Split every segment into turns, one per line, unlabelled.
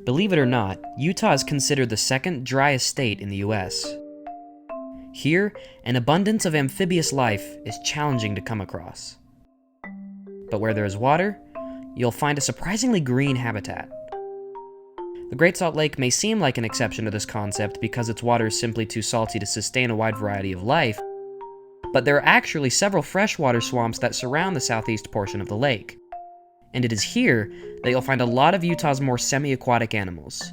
Believe it or not, Utah is considered the second driest state in the US. Here, an abundance of amphibious life is challenging to come across. But where there is water, you'll find a surprisingly green habitat. The Great Salt Lake may seem like an exception to this concept because its water is simply too salty to sustain a wide variety of life, but there are actually several freshwater swamps that surround the southeast portion of the lake. And it is here that you'll find a lot of Utah's more semi-aquatic animals,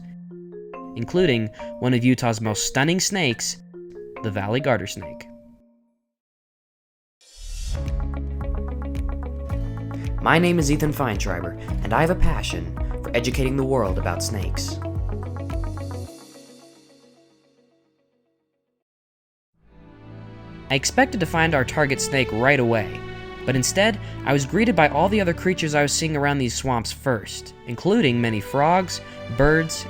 including one of Utah's most stunning snakes, the valley gartersnake. My name is Ethan Fineshriber, and I have a passion for educating the world about snakes. I expected to find our target snake right away, but instead, I was greeted by all the other creatures I was seeing around these swamps first, including many frogs, birds,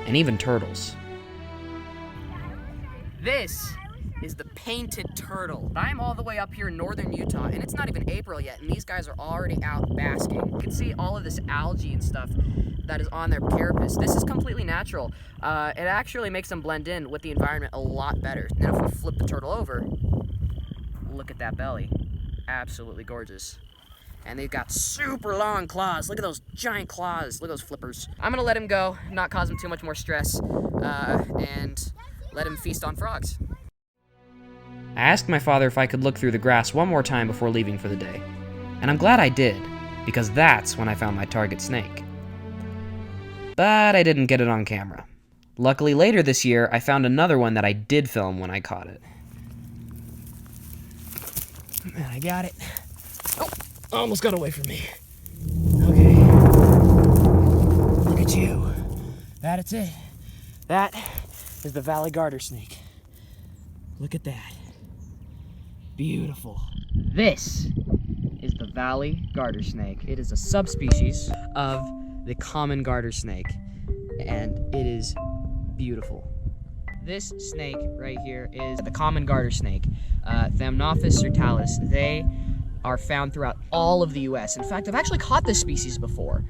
and even turtles.
This is the painted turtle. I'm all the way up here in northern Utah, and it's not even April yet, and these guys are already out basking. You can see all of this algae and stuff that is on their carapace. This is completely natural. It actually makes them blend in with the environment a lot better. Now if we flip the turtle over, look at that belly. Absolutely gorgeous. And they've got super long claws. Look at those giant claws. Look at those flippers. I'm gonna let him go, not cause him too much more stress, and let him feast on frogs.
I asked my father if I could look through the grass one more time before leaving for the day, and I'm glad I did, because that's when I found my target snake. But I didn't get it on camera. Luckily, later this year, I found another one that I did film when I caught it.
And I got it. Oh, almost got away from me. Okay. Look at you. That's it. That is the valley gartersnake. Look at that. Beautiful. This is the valley gartersnake. It is a subspecies of the common gartersnake, and it is beautiful. This snake right here is the common gartersnake, Thamnophis sertalis. They are found throughout all of the US. In fact, I've actually caught this species before,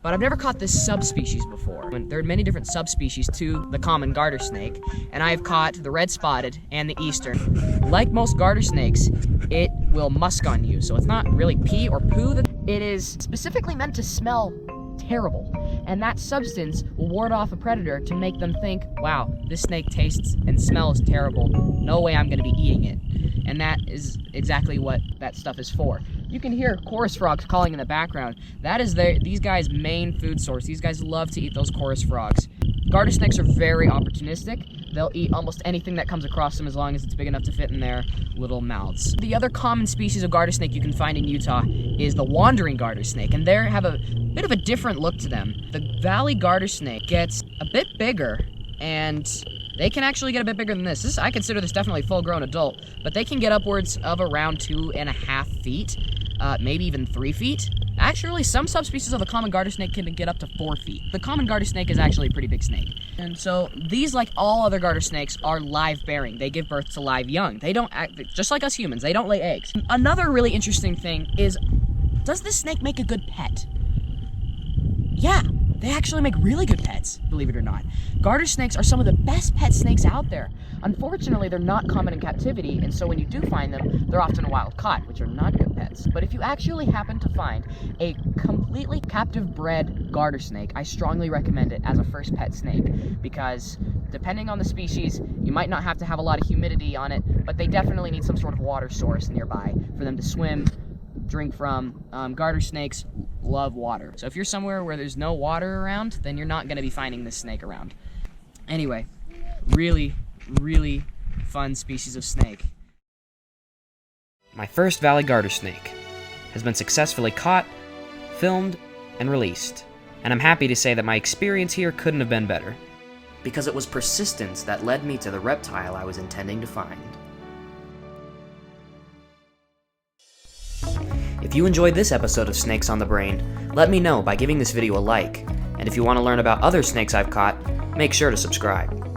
but I've never caught this subspecies before. There are many different subspecies to the common garter snake, and I have caught the red spotted and the eastern. Like most garter snakes, it will musk on you, so it's not really pee or poo. It is specifically meant to smell terrible, and that substance will ward off a predator to make them think, wow, this snake tastes and smells terrible. No way I'm gonna be eating it. And that is exactly what that stuff is for. You can hear chorus frogs calling in the background. That is these guys' main food source. These guys love to eat those chorus frogs. Garter snakes are very opportunistic. They'll eat almost anything that comes across them as long as it's big enough to fit in their little mouths. The other common species of garter snake you can find in Utah is the wandering garter snake, and they have a bit of a different look to them. The valley garter snake gets a bit bigger, and they can actually get a bit bigger than this. I consider this definitely a full-grown adult, but they can get upwards of around 2.5 feet, maybe even 3 feet. Actually, some subspecies of the common garter snake can get up to 4 feet. The common garter snake is actually a pretty big snake. And so these, like all other garter snakes, are live-bearing. They give birth to live young. They don't act, just like us humans, they don't lay eggs. Another really interesting thing is, does this snake make a good pet? Yeah, they actually make really good pets, believe it or not. Garter snakes are some of the best pet snakes out there. Unfortunately, they're not common in captivity, and so when you do find them, they're often wild caught, which are not good pets. But if you actually happen to find a completely captive bred garter snake, I strongly recommend it as a first pet snake, because depending on the species, you might not have to have a lot of humidity on it, but they definitely need some sort of water source nearby for them to swim, drink from. Garter snakes love water. So if you're somewhere where there's no water around, then you're not gonna be finding this snake around. Anyway, really fun species of snake.
My first valley garter snake has been successfully caught, filmed, and released, and I'm happy to say that my experience here couldn't have been better, because it was persistence that led me to the reptile I was intending to find. If you enjoyed this episode of Snakes on the Brain, let me know by giving this video a like, and if you want to learn about other snakes I've caught, make sure to subscribe.